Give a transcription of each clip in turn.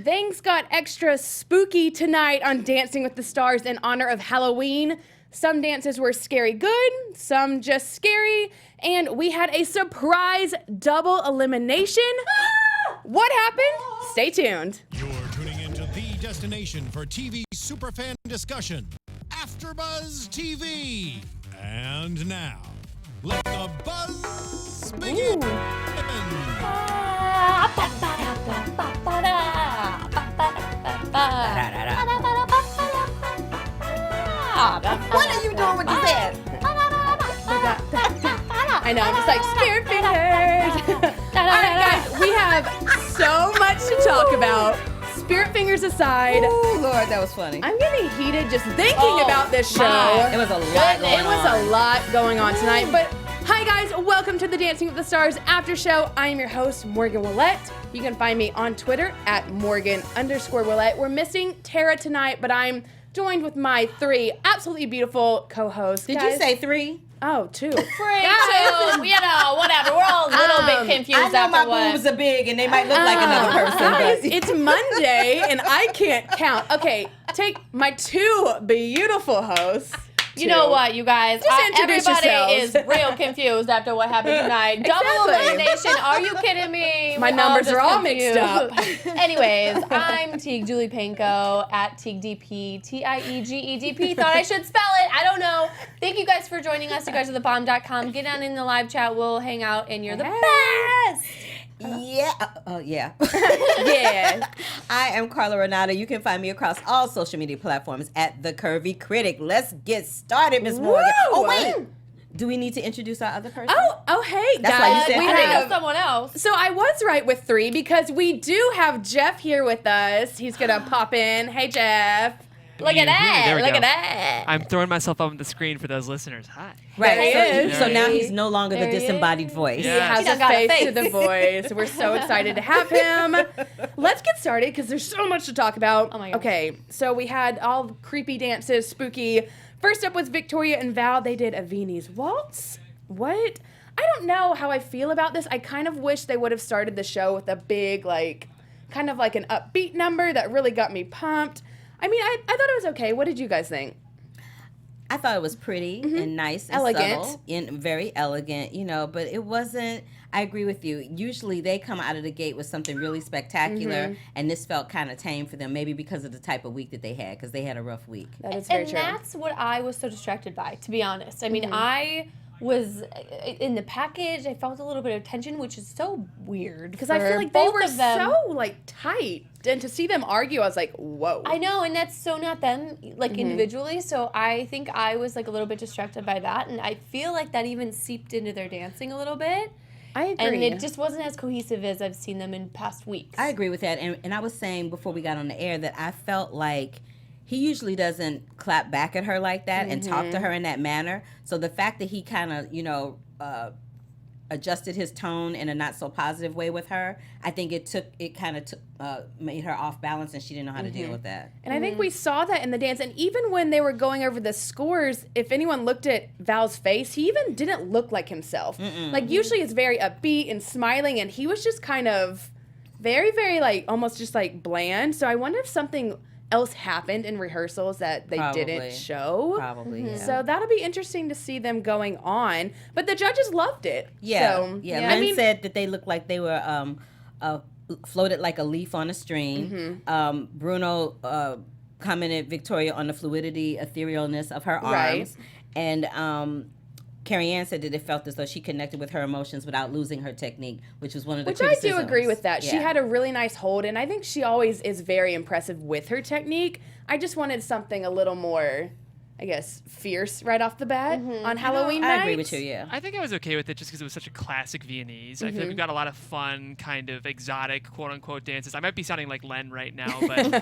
Things got extra spooky tonight on Dancing with the Stars in honor of Halloween. Some dances were scary good, some just scary, and we had a surprise double elimination. What happened? Stay tuned. You're tuning into the destination for TV superfan discussion, AfterBuzz TV. And now, let the buzz begin. What are you doing with your head? I know, I'm just like, spirit fingers. All right, guys, we have so much to talk about. Spirit fingers aside. Oh, Lord, that was funny. I'm getting heated just thinking about this show. It was a lot going on. It was a lot going on tonight. But hi, guys. Welcome to the Dancing with the Stars after show. I am your host, Morgan Willett. You can find me on Twitter at Morgan_Willett. We're missing Tara tonight, but I'm joined with my three absolutely beautiful co-hosts. Did you say three? Oh, two. Free, two, you know, whatever. We're all a little bit confused I know after my what. boobs are big and they might look like another person. Guys, But it's Monday and I can't count. Okay, take my two beautiful hosts. You know what, you guys? Just introduce everybody yourselves. is real confused after what happened tonight. Double Exactly. elimination. Are you kidding me? My We're numbers just are all confused. mixed up. Anyways, I'm Tiege Dooley-Panko at TiegDP, TIEGEDP. Thought I should spell it. I don't know. Thank you guys for joining us. You guys are thebomb.com. Get on in the live chat. We'll hang out, and you're the best. yeah. Yeah. Yeah. I am Carla Renata. You can find me across all social media platforms at The Curvy Critic. Let's get started, Miss Morgan. Woo! Oh, wait. Do we need to introduce our other person? Oh, hey, That's guys. why you said we I think have it's someone else. So I was right with three because we do have Jeff here with us. He's gonna pop in. Hey, Jeff. Look at that. There we Look go. at that. I'm throwing myself up on the screen for those listeners. Hi. Right. There he So, is. so now he's no longer the There he disembodied is. voice. Yeah. He has He done a got a face to face. the voice. We're so excited to have him. Let's get started because there's so much to talk about. Oh my gosh. Okay, so we had all the creepy dances, spooky. First up was Victoria and Val. They did a Viennese waltz. What? I don't know how I feel about this. I kind of wish they would have started the show with a big, like, kind of like an upbeat number that really got me pumped. I mean, I thought it was okay. What did you guys think? I thought it was pretty and nice and Elegant. subtle and very elegant, you know, but it wasn't, I agree with you. Usually they come out of the gate with something really spectacular, and this felt kind of tame for them, maybe because of the type of week that they had, because they had a rough week. That is very And true. that's what I was so distracted by, to be honest. I mean, I was in the package. I felt a little bit of tension, which is so weird Because I feel like they both were of them. so, like, tight. And to see them argue, I was like, whoa. I know, and that's so not them, like, individually. So I think I was, like, a little bit distracted by that, and I feel like that even seeped into their dancing a little bit. I agree. And it just wasn't as cohesive as I've seen them in past weeks. I agree with that, and I was saying before we got on the air that I felt like he usually doesn't clap back at her like that and talk to her in that manner. So the fact that he kind of, you know, adjusted his tone in a not so positive way with her, I think it kind of made her off balance, and she didn't know how to deal with that. And I think we saw that in the dance. And even when they were going over the scores, if anyone looked at Val's face, he even didn't look like himself. Like, usually it's very upbeat and smiling, and he was just kind of very, very, like, almost just, like, bland. So I wonder if something else happened in rehearsals that they Probably. didn't show. Probably, yeah. So that'll be interesting to see them going on. But the judges loved it. Yeah, So, yeah. I Lynn mean, said that they looked like they were floated like a leaf on a stream. Bruno commented Victoria on the fluidity, etherealness of her Right. arms, and Carrie Ann said that it felt as though she connected with her emotions without losing her technique, which was one of the Which I do criticisms. agree with that. She Yeah. had a really nice hold, and I think she always is very impressive with her technique. I just wanted something a little more, I guess, fierce right off the bat on Halloween night. I agree with you. Yeah. I think I was okay with it just because it was such a classic Viennese. I feel like we've got a lot of fun, kind of exotic, quote-unquote dances. I might be sounding like Len right now, but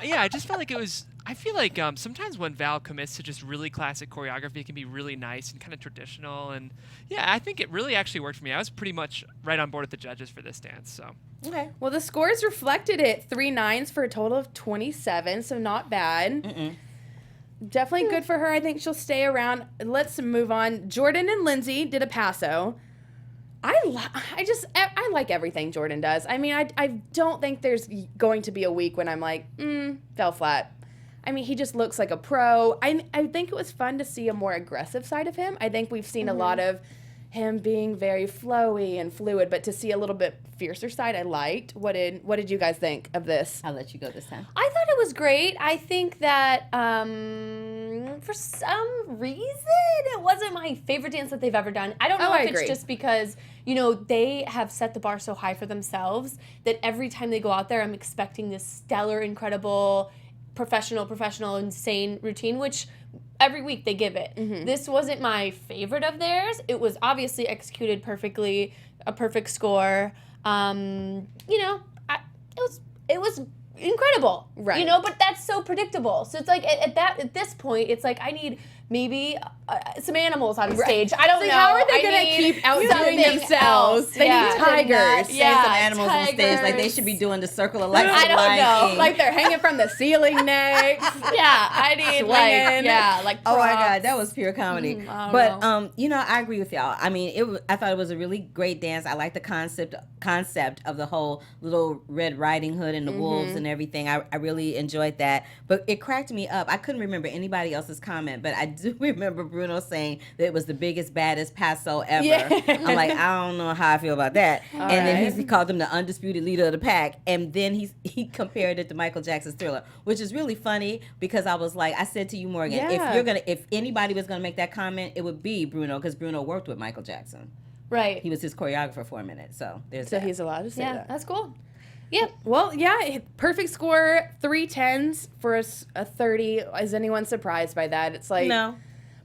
yeah, I just felt like it was... I feel like sometimes when Val commits to just really classic choreography, it can be really nice and kind of traditional. And yeah, I think it really actually worked for me. I was pretty much right on board with the judges for this dance. So Okay. Well, the scores reflected it. 3 9s for a total of 27, so not bad. Definitely good for her. I think she'll stay around. Let's move on. Jordan and Lindsay did a paso. I like everything Jordan does. I mean, I don't think there's going to be a week when I'm like, fell flat. I mean, he just looks like a pro. I think it was fun to see a more aggressive side of him. I think we've seen a lot of him being very flowy and fluid, but to see a little bit fiercer side, I liked. What did you guys think of this? I'll let you go this time. I thought it was great. I think that for some reason it wasn't my favorite dance that they've ever done. I don't know if it's just because, you know, they have set the bar so high for themselves that every time they go out there, I'm expecting this stellar, incredible, professional, insane routine, which every week they give it. This wasn't my favorite of theirs. It was obviously executed perfectly, a perfect score. You know, it was incredible, right? You know, but that's so predictable. So it's like at this point, it's like I need maybe some animals on stage. I don't know. How are they going to keep outdoing themselves? They need tigers. Some animals on stage. Like they should be doing the circle of life. I don't know. Like they're hanging from the ceiling next. I need like oh my God, that was pure comedy. But you know, I agree with y'all. I mean, I thought it was a really great dance. I like the concept of the whole little Red Riding Hood and the wolves and everything. I really enjoyed that. But it cracked me up. I couldn't remember anybody else's comment, but I do remember Bruno saying that it was the biggest, baddest paso ever. Yeah. I'm like, I don't know how I feel about that. Then he called him the undisputed leader of the pack. And then he compared it to Michael Jackson's Thriller, which is really funny because I was like, I said to you, Morgan, if anybody was gonna make that comment, it would be Bruno, because Bruno worked with Michael Jackson. Right. He was his choreographer for a minute. So there's that. He's allowed to say that. Yeah, that's cool. Yep. Well, perfect score, 3 10s for a 30. Is anyone surprised by that? It's like, no.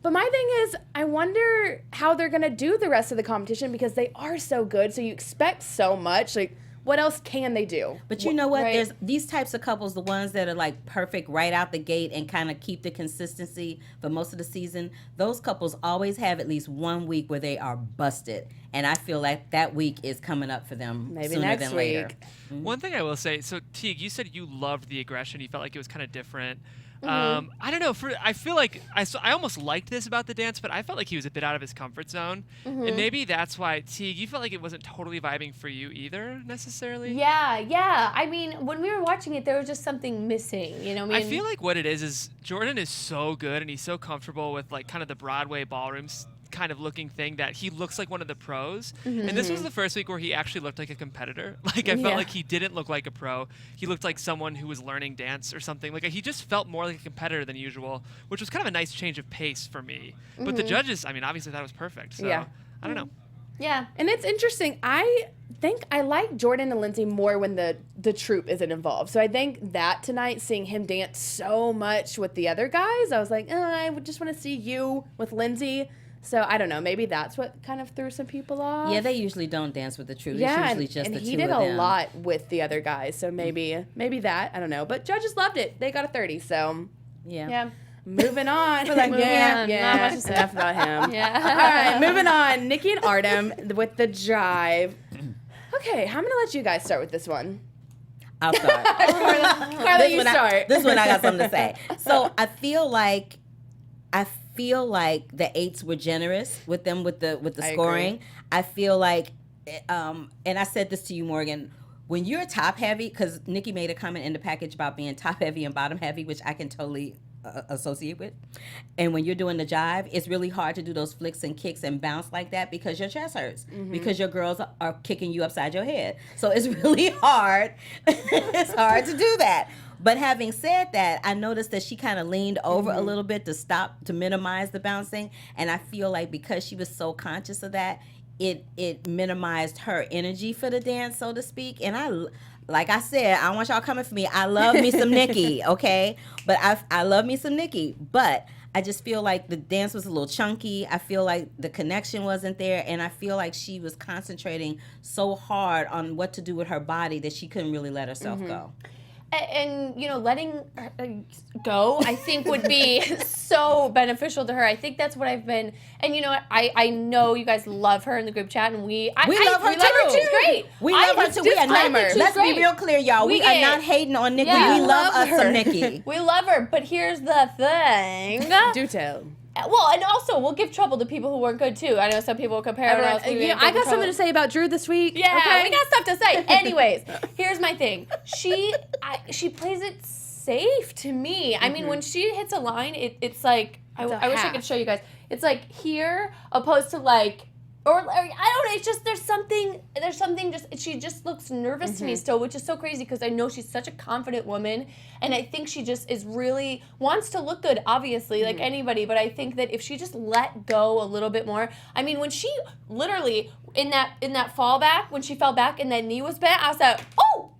But my thing is, I wonder how they're going to do the rest of the competition because they are so good. So you expect so much. Like, what else can they do? But you know what? Right? There's these types of couples, the ones that are like perfect right out the gate and kind of keep the consistency for most of the season. Those couples always have at least 1 week where they are busted. And I feel like that week is coming up for them maybe sooner next than week. later. One thing I will say, so Tiege, you said you loved the aggression. You felt like it was kind of different. I don't know. I feel like I almost liked this about the dance, but I felt like he was a bit out of his comfort zone, and maybe that's why Tiege, you felt like it wasn't totally vibing for you either necessarily. Yeah. I mean, when we were watching it, there was just something missing. You know, I feel like what it is Jordan is so good and he's so comfortable with like kind of the Broadway ballrooms kind of looking thing that he looks like one of the pros. And this was the first week where he actually looked like a competitor. Like I felt like he didn't look like a pro. He looked like someone who was learning dance or something. Like he just felt more like a competitor than usual, which was kind of a nice change of pace for me. But the judges, I mean, obviously that was perfect. So I don't know. Yeah. And it's interesting. I think I like Jordan and Lindsay more when the troupe isn't involved. So I think that tonight, seeing him dance so much with the other guys, I was like, I would just want to see you with Lindsay. So I don't know. Maybe that's what kind of threw some people off. Yeah, they usually don't dance with the troupe. Yeah, it's usually just and the two he did of them. a lot with the other guys. So maybe that. I don't know. But judges loved it. They got a 30. So yeah. Moving on. Not much to say. Enough about him. Yeah. All right, moving on. Nikki and Artem with the jive. Okay, I'm gonna let you guys start with this one. I'll start. Carla, you start. This one I got something to say. So I feel like the 8s were generous with them with the scoring. Agree. I feel like, and I said this to you, Morgan, when you're top heavy, because Nikki made a comment in the package about being top heavy and bottom heavy, which I can totally associate with. And when you're doing the jive, it's really hard to do those flicks and kicks and bounce like that because your chest hurts, because your girls are kicking you upside your head. So it's really hard. It's hard to do that. But having said that, I noticed that she kind of leaned over a little bit to minimize the bouncing. And I feel like because she was so conscious of that, it minimized her energy for the dance, so to speak. And like I said, I don't want y'all coming for me. I love me some Nikki, okay? But I love me some Nikki. But I just feel like the dance was a little chunky. I feel like the connection wasn't there. And I feel like she was concentrating so hard on what to do with her body that she couldn't really let herself go. And you know, letting her go, I think, would be so beneficial to her. I think that's what I've been. And you know, I know you guys love her in the group chat, and we love her too. She's great. We love her too. We are not. Let's be real clear, y'all. We are not hating on Nikki. We love us some Nikki. We love her, but here's the thing. Do tell. Well, and also we'll give trouble to people who weren't good too. I know some people will compare Everyone, us. I got something to say about Drew this week. Yeah, okay? we got stuff to say. Anyways, here's my thing. She plays it safe to me. I mean, when she hits a line, it's like I wish I could show you guys. It's like here, opposed to like. Or I don't know. It's just there's something. Just she just looks nervous to me still, which is so crazy because I know she's such a confident woman, and I think she just is really wants to look good, obviously, like anybody. But I think that if she just let go a little bit more. I mean, when she literally in that fallback, when she fell back and that knee was bent, I was like, oh,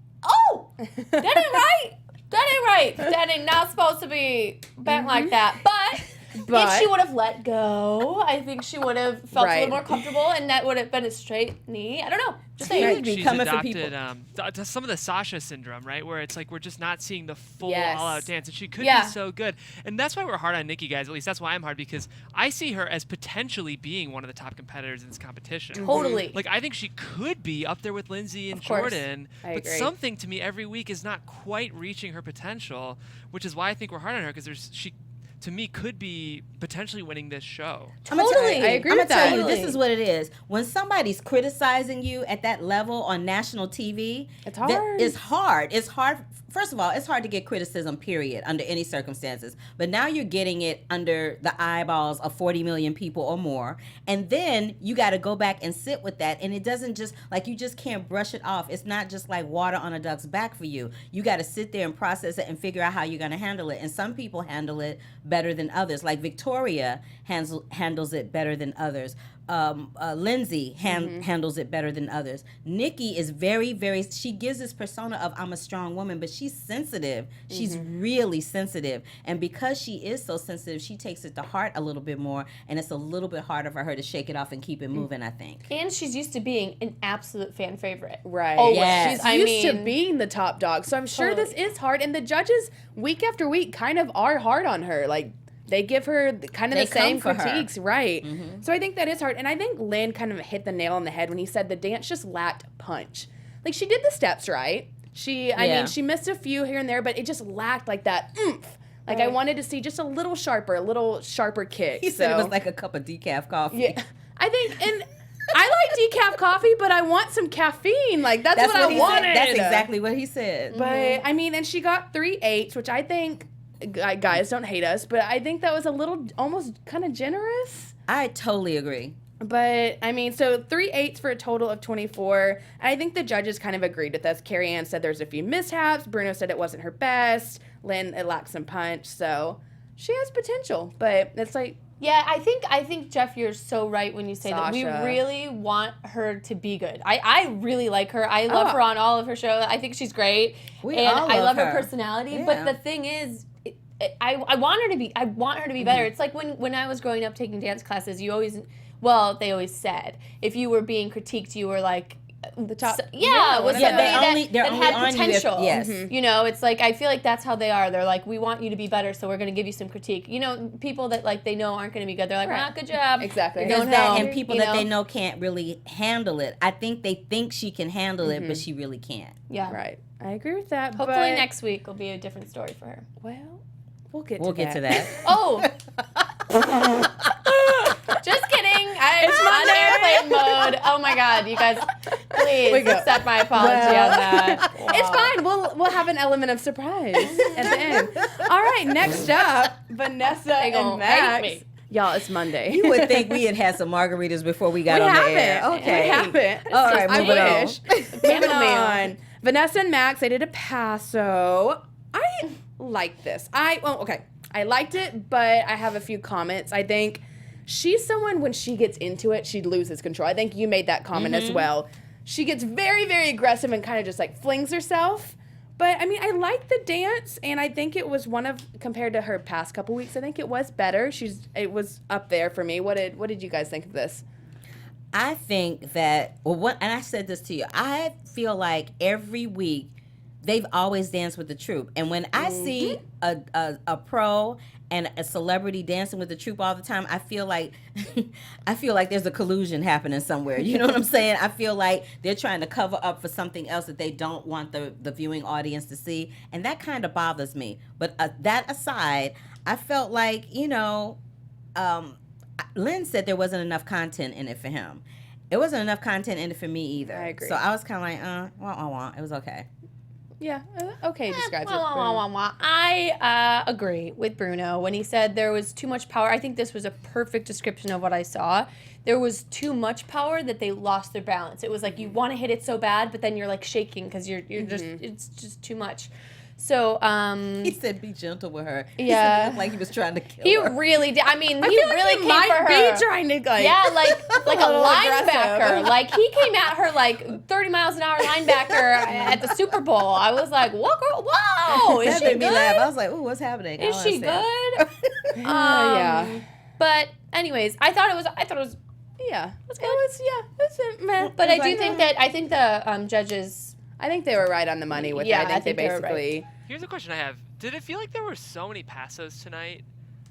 that ain't right. That ain't right. That ain't not supposed to be bent like that. But if she would have let go, I think she would have felt a little more comfortable, and that would have been a straight knee. I don't know. Just saying. Right. She's Coming for adopted some of the Sasha syndrome, right? Where it's like we're just not seeing the full all-out dance, and she could be so good. And that's why we're hard on Nikki, guys. At least that's why I'm hard, because I see her as potentially being one of the top competitors in this competition. Totally. Like, I think she could be up there with Lindsay and Of course. Jordan, but something to me every week is not quite reaching her potential, which is why I think we're hard on her, because she to me could be potentially winning this show. Totally. I agree I'm with gonna tell that. you, this is what it is. When somebody's criticizing you at that level on national TV, It's hard. It's hard. It's hard. First of all, it's hard to get criticism, period, under any circumstances. But now you're getting it under the eyeballs of 40 million people or more. And then you got to go back and sit with that. And it doesn't just, like, you just can't brush it off. It's not just like water on a duck's back for you. You got to sit there and process it and figure out how you're going to handle it. And some people handle it better than others. Like Victoria handles it better than others. Lindsay handles it better than others. Nikki is very, very, she gives this persona of I'm a strong woman, but she's sensitive. She's really sensitive. And because she is so sensitive, she takes it to heart a little bit more, and it's a little bit harder for her to shake it off and keep it moving, I think. And she's used to being an absolute fan favorite. Right. Always. Yes. She's used to being the top dog. So I'm sure this is hard. And the judges, week after week, kind of are hard on her. Like, they give her kind of the same critiques, right? So I think that is hard. And I think Lynn kind of hit the nail on the head when he said the dance just lacked punch. Like, she did the steps right. I mean, she missed a few here and there, but it just lacked like that oomph. Like, I wanted to see just a little sharper kick. He said it was like a cup of decaf coffee. Yeah, I think, and I like decaf coffee, but I want some caffeine. Like, that's what I wanted. That's exactly what he said. But, I mean, and she got 3 8s, which I think, guys, don't hate us, but I think that was a little, almost kind of generous. I totally agree. But, I mean, so 3 8s for a total of 24. And I think the judges kind of agreed with us. Carrie Ann said there's a few mishaps. Bruno said it wasn't her best. Lynn, it lacked some punch. So she has potential. But it's like, yeah, I think Jeff, you're so right when you say that we Sasha. really want her to be good. I really like her. I love her on all of her shows. I think she's great. We and all I love love her her. personality. Yeah. But the thing is, I want her to be better. It's like when I was growing up taking dance classes, they always said if you were being critiqued, you were like the top. was somebody that had on potential. You if, You know, it's like I feel like that's how they are. They're like, we want you to be better, so we're going to give you some critique. You know, people that like they know aren't going to be good. They're like, good job. Exactly. Don't that, help. and people you that they know? know can't really handle it. I think they think she can handle it, but she really can't. Yeah. Right. I agree with that. Hopefully but, next week will be a different story for her. Well, we'll get We'll to get that. to that. Oh. Just kidding. I'm on airplane mode. Oh my God, you guys, please accept my apology on that. It's fine. We'll have an element of surprise at the end. All right, next up, Vanessa and gonna hate Maks. me. Y'all, it's Monday. You would think we had some margaritas before we got We on the haven't. air. Okay. We haven't. All right, I moving on. wish. Moving on. Vanessa and Maks, they did a paso. I liked this. I liked it, but I have a few comments. I think she's someone, when she gets into it, she loses control. I think you made that comment as well. She gets very, very aggressive and kind of just like flings herself. But, I mean, I like the dance, and I think it was compared to her past couple weeks, I think it was better. It was up there for me. What did you guys think of this? I think that, and I said this to you, I feel like every week they've always danced with the troupe. And when I see a pro and a celebrity dancing with the troupe all the time, I feel like there's a collusion happening somewhere. You know what I'm saying? I feel like they're trying to cover up for something else that they don't want the viewing audience to see. And that kind of bothers me. But that aside, I felt like, Lynn said there wasn't enough content in it for him. It wasn't enough content in it for me either. I agree. So I was kind of like, it was okay. Yeah, okay, describes it. I agree with Bruno when he said there was too much power. I think this was a perfect description of what I saw. There was too much power that they lost their balance. It was like you want to hit it so bad, but then you're like shaking because you're just it's just too much. So he said, "Be gentle with her." Yeah, he said, like he was trying to kill he her. He really did. I mean, I he feel like really he came might for her. be trying to like a linebacker. aggressive. Like he came at her like 30 miles an hour linebacker at the Super Bowl. I was like, "What girl? Whoa, is That she made me good? laugh. I was like, "Ooh, what's happening?" Is she good?" Yeah. But anyways, I thought it was. Yeah. That's good. It was meh. But It I was do like, think that the judges. I think they were right on the money with Yeah, it. I I think they think they were basically. Here's a question I have. Did it feel like there were so many pasos tonight?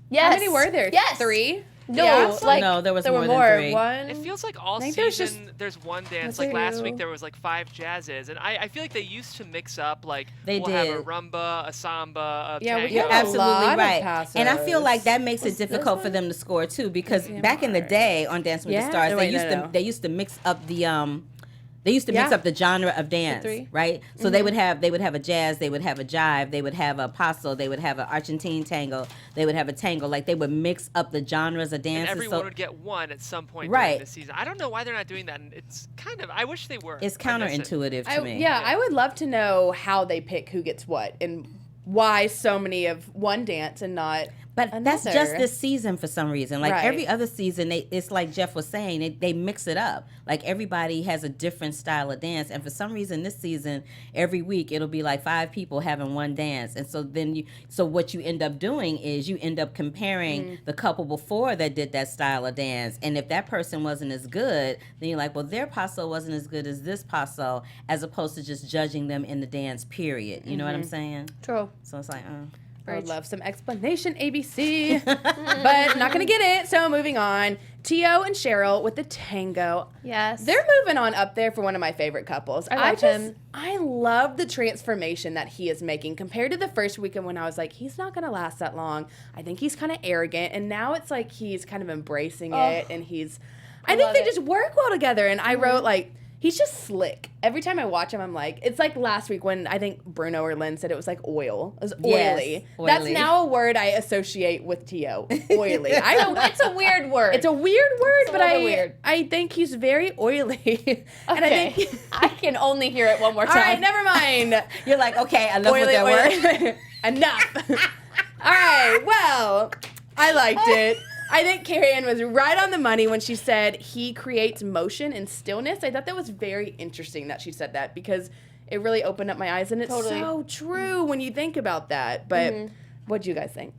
Yes. How many were there? Yes. 3? No, Yeah. like No, there was were more than 3. One. It feels like all think there's season there's one dance. Like last week there was like 5 jazzes, and I feel like they used to mix up like They we'll have a did. rumba, a samba, a Yeah, we tango. You're got a absolutely lot of right. And I feel pasos. like that makes Was it this difficult for one? them to score too, because back in the day on Dancing with Yeah? the Stars, No, they wait, used no. to they used to mix up the mix Yeah. up the genre of dance, 3? right? So they would have a jazz, they would have a jive, they would have a paso, they would have an Argentine tango, they would have a tango. Like they would mix up the genres of And dances. everyone would get one at some point Right. during the season. I don't know why they're not doing that, and it's kind of. I wish they were. It's I miss it. counterintuitive to me. I would love to know how they pick who gets what and why so many of one dance and not But that's just another. this season for some reason. Like Right. every other season, it's like Jeff was saying, they mix it up. Like everybody has a different style of dance, and for some reason this season, every week it'll be like 5 people having one dance, and so then what you end up doing is you end up comparing the couple before that did that style of dance, and if that person wasn't as good, then you're like, well, their paso wasn't as good as this paso, as opposed to just judging them in the dance period. You know what I'm saying? True. So it's like, I would love some explanation, ABC. But not going to get it. So moving on. Tio and Cheryl with the tango. Yes. They're moving on up there for one of my favorite couples. I love him. I love the transformation that he is making compared to the first weekend when I was like, he's not going to last that long. I think he's kind of arrogant. And now it's like he's kind of embracing it. And I think love they it. just work well together. And I wrote like, he's just slick. Every time I watch him, I'm like, it's like last week when I think Bruno or Lynn said it was like oil. It was Yes, oily. oily. That's now a word I associate with Tio. Oily. It's a weird word. It's a weird word, but little bit weird. I think he's very oily. And I Okay. think I can only hear it one more time. all right, never mind. you're like, okay, enough with that word. Enough. All right, well, I liked it. I think Carrie Ann was right on the money when she said he creates motion and stillness. I thought that was very interesting that she said that because it really opened up my eyes, and it's Totally. so true when you think about that. But what'd you guys think?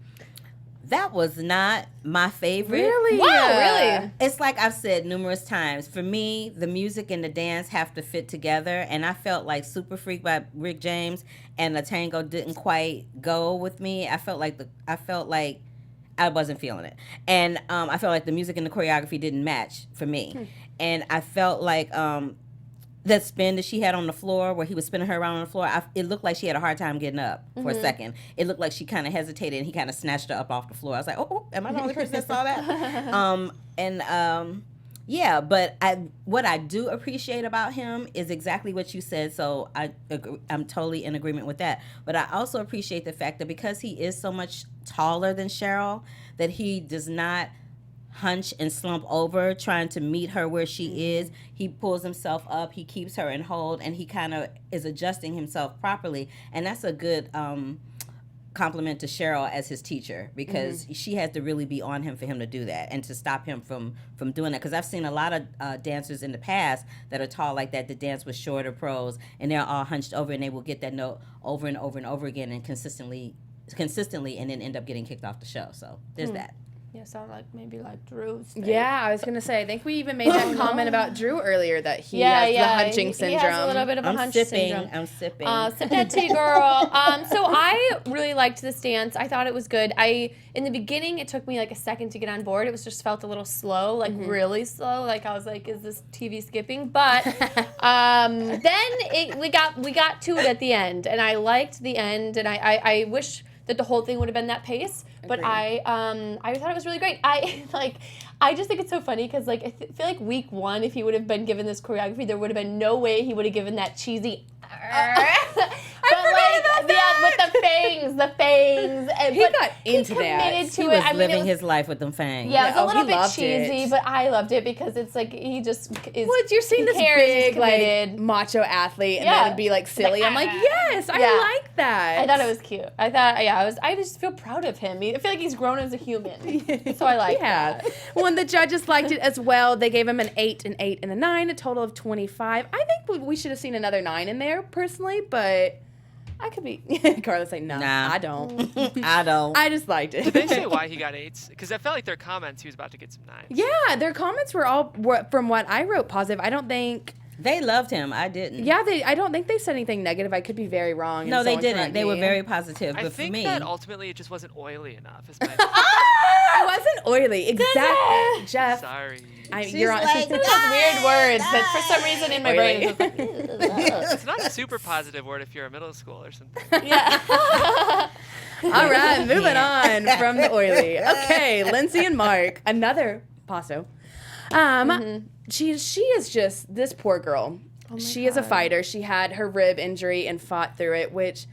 That was not my favorite. Really? Wow, Yeah. really? It's like I've said numerous times. For me, the music and the dance have to fit together, and I felt like Super Freak by Rick James and the tango didn't quite go with me. I felt like I wasn't feeling it, and I felt like the music and the choreography didn't match for me, and I felt like that spin that she had on the floor where he was spinning her around on the floor, it looked like she had a hard time getting up for a second. It looked like she kind of hesitated, and he kind of snatched her up off the floor. I was like, oh, am I the only person that saw that? Yeah, but what I do appreciate about him is exactly what you said, so I'm totally in agreement with that. But I also appreciate the fact that because he is so much taller than Cheryl, that he does not hunch and slump over trying to meet her where she is. He pulls himself up, he keeps her in hold, and he kind of is adjusting himself properly. And that's a good compliment to Cheryl as his teacher, because she has to really be on him for him to do that and to stop him from doing that. Because I've seen a lot of dancers in the past that are tall like that dance with shorter pros, and they're all hunched over, and they will get that note over and over and over again and consistently, and then end up getting kicked off the show. So there's that. Yeah, sound like maybe like Drew's. Yeah, I was gonna say. I think we even made that comment about Drew earlier that he has the hunching syndrome. He has a little bit of a hunch syndrome. I'm sipping. Sip that tea, girl. So I really liked this dance. I thought it was good. In the beginning, it took me like a second to get on board. It was just felt a little slow, like really slow. Like I was like, is this TV skipping? But then we got to it at the end, and I liked the end, and I wish that the whole thing would have been that pace. But Agreed. I thought it was really great. I just think it's so funny because like I feel like week 1, if he would have been given this choreography, there would have been no way he would have given that cheesy. With the fangs, and He got into he committed that. to He it. was I mean, living it was, his life with them fangs. yeah, it was a little he bit loved cheesy, it. but I loved it because it's like he just is. Well, you're seeing he this cares, he's big, like, committed. macho athlete, and Yeah. then be like silly. I'm like, yes, Yeah. I like that. I thought it was cute. I just feel proud of him. I feel like he's grown as a human. So I like that. Well, and the judges liked it as well. They gave him an 8, an 8, and a 9, a total of 25. I think we should have seen another 9 in there, personally, but I could be. Carla's like, no, Nah. I don't. I don't. I just liked it. Did they say why he got 8s? Because I felt like their comments, he was about to get some 9s. Yeah, their comments were all, from what I wrote, positive. I don't think. They loved him. I didn't. Yeah, I don't think they said anything negative. I could be very wrong. No, and they someone didn't. correct They were me. very positive. I But for think me, that ultimately it just wasn't oily enough. Is my It wasn't oily. Exactly. Jeff. sorry. You're on. like, Those weird words that for some reason in my brain is like, It's not a super positive word if you're a middle school or something. yeah. All right, moving on from the oily. Okay, Lindsay and Mark, another paso. She is just this poor girl. She is a fighter. She had her rib injury and fought through it, which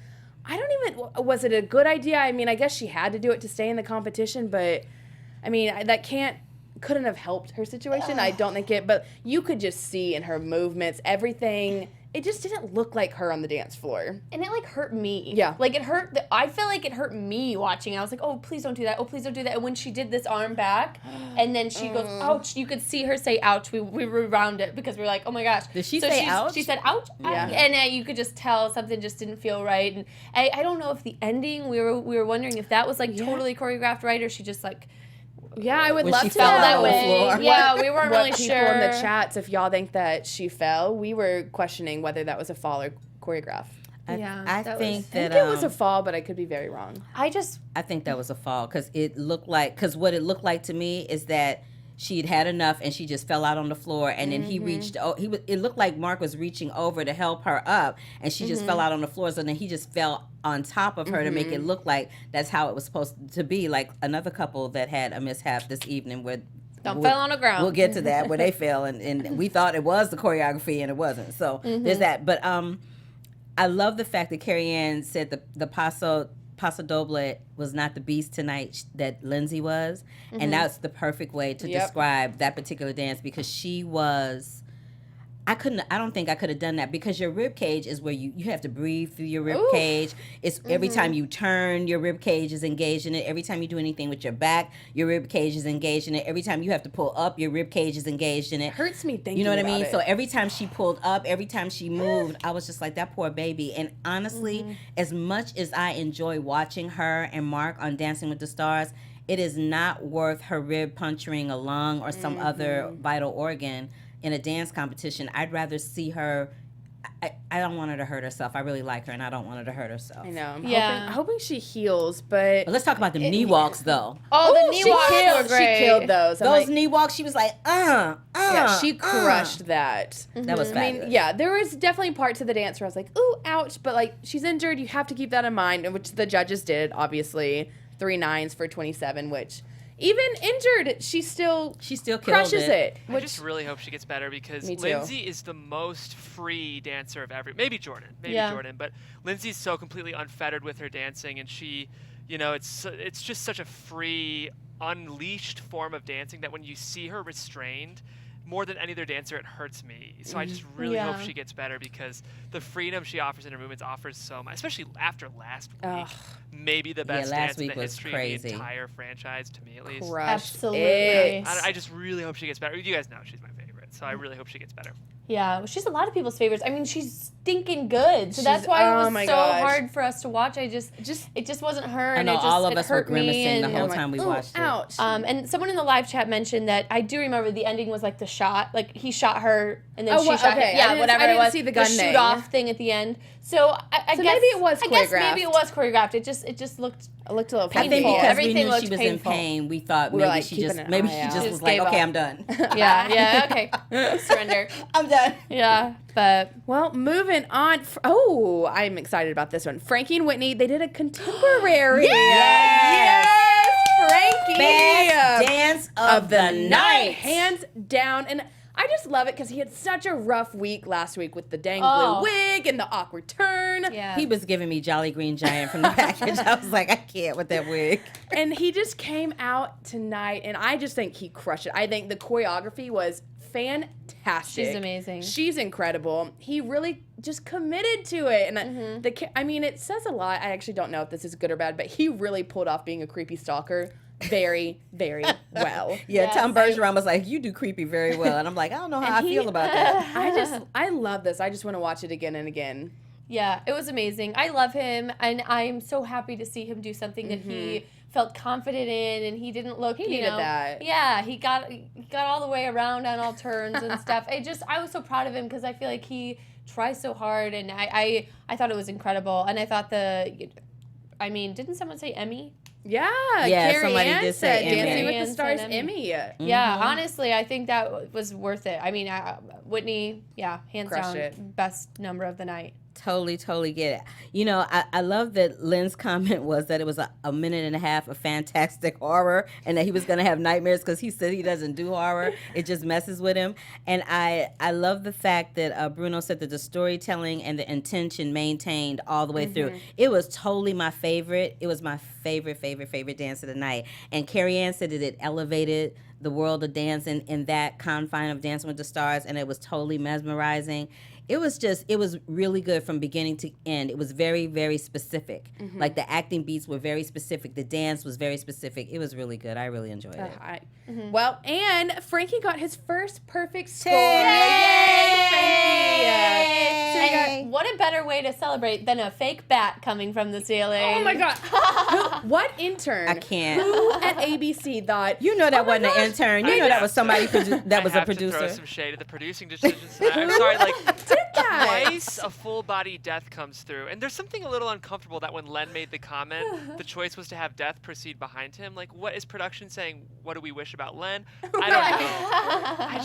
I don't even. Was it a good idea? I mean, I guess she had to do it to stay in the competition, but I mean that couldn't have helped her situation. I don't think it, but you could just see in her movements, everything. It just didn't look like her on the dance floor. And it like hurt me. Yeah. Like it hurt. I feel like it hurt me watching. I was like, oh, please don't do that. Oh, please don't do that. And when she did this arm back, and then she goes, ouch. You could see her say, ouch. We rewound it because we were like, oh my gosh. Did she say ouch? She said, ouch. Yeah. And you could just tell something just didn't feel right. And I don't know if the ending. We were wondering if that was like totally choreographed right, or she just like. Yeah, I would When love she to fell know that way. Yeah, we weren't what really people sure. in the chats, if y'all think that she fell, we were questioning whether that was a fall or choreograph. Yeah, I that think was- I that think it was a fall, but I could be very wrong. I just. I think that was a fall because it looked like what it looked like to me is that she'd had enough and she just fell out on the floor and then he reached. It looked like Mark was reaching over to help her up and she just fell out on the floor. So then he just fell on top of her to make it look like that's how it was supposed to be. Like another couple that had a mishap this evening where. Don't fell on the ground. We'll get to that where they fell and we thought it was the choreography and it wasn't. So there's that. But I love the fact that Carrie Ann said the paso doble was not the beast tonight that Lindsay was. And that's the perfect way to describe that particular dance because she was. I don't think I could have done that because your rib cage is where you have to breathe through your rib cage. It's every time you turn, your rib cage is engaged in it. Every time you do anything with your back, your rib cage is engaged in it. Every time you have to pull up, your rib cage is engaged in it. It hurts me thinking You know what I about mean? it. So every time she pulled up, every time she moved, I was just like, that poor baby. And honestly, as much as I enjoy watching her and Mark on Dancing with the Stars, it is not worth her rib puncturing a lung or some other vital organ in a dance competition. I'd rather see her. I don't want her to hurt herself. I really like her, and I don't want her to hurt herself. I know. I'm Yeah. hoping she heals, but But let's talk about the knee walks, though. Oh, the knee she walks killed. were great. She killed those. I'm Those like, knee walks, she was like, yeah, she crushed that. That was I fabulous. mean, yeah, there was definitely parts of the dance where I was like, ooh, ouch, but like she's injured. You have to keep that in mind, and which the judges did. Obviously, 3 9s for 27, which. Even injured, she still killed crushes it. I Which just really hope she gets better because Me too. Lindsay is the most free dancer of maybe Jordan, but Lindsay's so completely unfettered with her dancing, and she, it's just such a free, unleashed form of dancing that when you see her restrained, more than any other dancer, it hurts me. So I just really hope she gets better because the freedom she offers in her movements offers so much, especially after last week. Maybe the best last dance in week the was history crazy. of the entire franchise, to me at least. crushed Absolutely. it. I just really hope she gets better. You guys know she's my favorite, so I really hope she gets better. Yeah, well, she's a lot of people's favorites. I mean, she's stinking good. So that's She's- why it oh was my so gosh. hard for us to watch. It just wasn't her. I And know it just, all of it us were hurt me. grimacing the And, whole I'm like, time we ooh, watched it. ouch. and someone in the live chat mentioned that I do remember the ending was like the shot. Like he shot her and then Oh, she what- shot okay. him. Yeah, I whatever didn't it was. see the gun shoot thing. off thing at the end. So I So guess maybe it was I guess maybe choreographed. it was choreographed. It just looked. It looked a little I think painful. because Everything we knew looked she was painful. in pain, we thought We were maybe like she keeping just an maybe eye she out. just Just was like, gave okay, up. I'm done. Yeah, okay. I'm done. done. Yeah, but Well, moving on. Oh, I'm excited about this one. Frankie and Witney, they did a contemporary. Yes! Frankie. Best dance of the night. Hands down. And I just love it because he had such a rough week last week with the dang Oh. blue wig and the awkward turn. yeah. He was giving me Jolly Green Giant from the package. I was like, I can't with that wig. And he just came out tonight, and I just think he crushed it. I think the choreography was fantastic. She's amazing. She's incredible. He really just committed to it. And I mean, it says a lot. I actually don't know if this is good or bad, but he really pulled off being a creepy stalker very, very well. Yeah, Yes. Tom Bergeron was like, you do creepy very well. And I'm like, I don't know how I feel about that. I love this. I just want to watch it again and again. Yeah, it was amazing. I love him, and I'm so happy to see him do something that he felt confident in, and he didn't look. He you needed know, that. Yeah, he got all the way around on all turns and stuff. I was so proud of him because I feel like he tries so hard, and I thought it was incredible, and I thought didn't someone say Emmy? Yeah, Yeah, Carrie somebody Ann did say said Emmy. Dancing Carrie with Ann the Stars said Emmy. Yeah, honestly, I think that was worth it. I mean, Whitney, hands Crushed down, it. best number of the night. Totally get it. You know, I love that Lynn's comment was that it was a minute and a half of fantastic horror and that he was going to have nightmares because he said he doesn't do horror. It just messes with him. And I love the fact that Bruno said that the storytelling and the intention maintained all the way through. It was totally my favorite. It was my favorite dance of the night. And Carrie Ann said that it elevated the world of dancing in that confine of Dancing with the Stars, and it was totally mesmerizing. It was really good from beginning to end. It was very, very specific. Like the acting beats were very specific. The dance was very specific. It was really good. I really enjoyed it. Well, and Frankie got his first perfect score. Yay! Frankie! So we got- And what a better way to celebrate than a fake bat coming from the ceiling? Oh my God! What intern? I can't. Who at ABC thought? You know that "Oh my wasn't an gosh, intern. You know that was somebody that was I a have to producer. throw some shade at the producing decisions tonight. I'm sorry, like that?" twice a full body death comes through, and there's something a little uncomfortable that when Len made the comment, the choice was to have death proceed behind him. Like, what is production saying? What do we wish about Len? I don't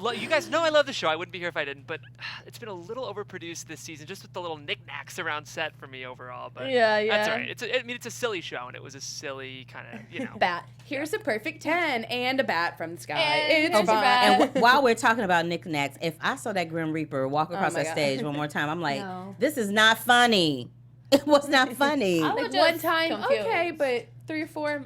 know. You guys know I love the show. I wouldn't be here if I didn't. But it's been a little overproduced this season, just with the little knickknacks around set for me overall. But Yeah. that's all right. It's a silly show, and it was a silly kind of Bat. Here's a perfect 10 and a bat from the sky. And It's there's your fun. bat. And while we're talking about knickknacks, if I saw that Grim Reaper walk across my that God. stage one more time, I'm like, No. this is not funny. It was not funny. I was Like just one time, confused. okay, but 3 or 4.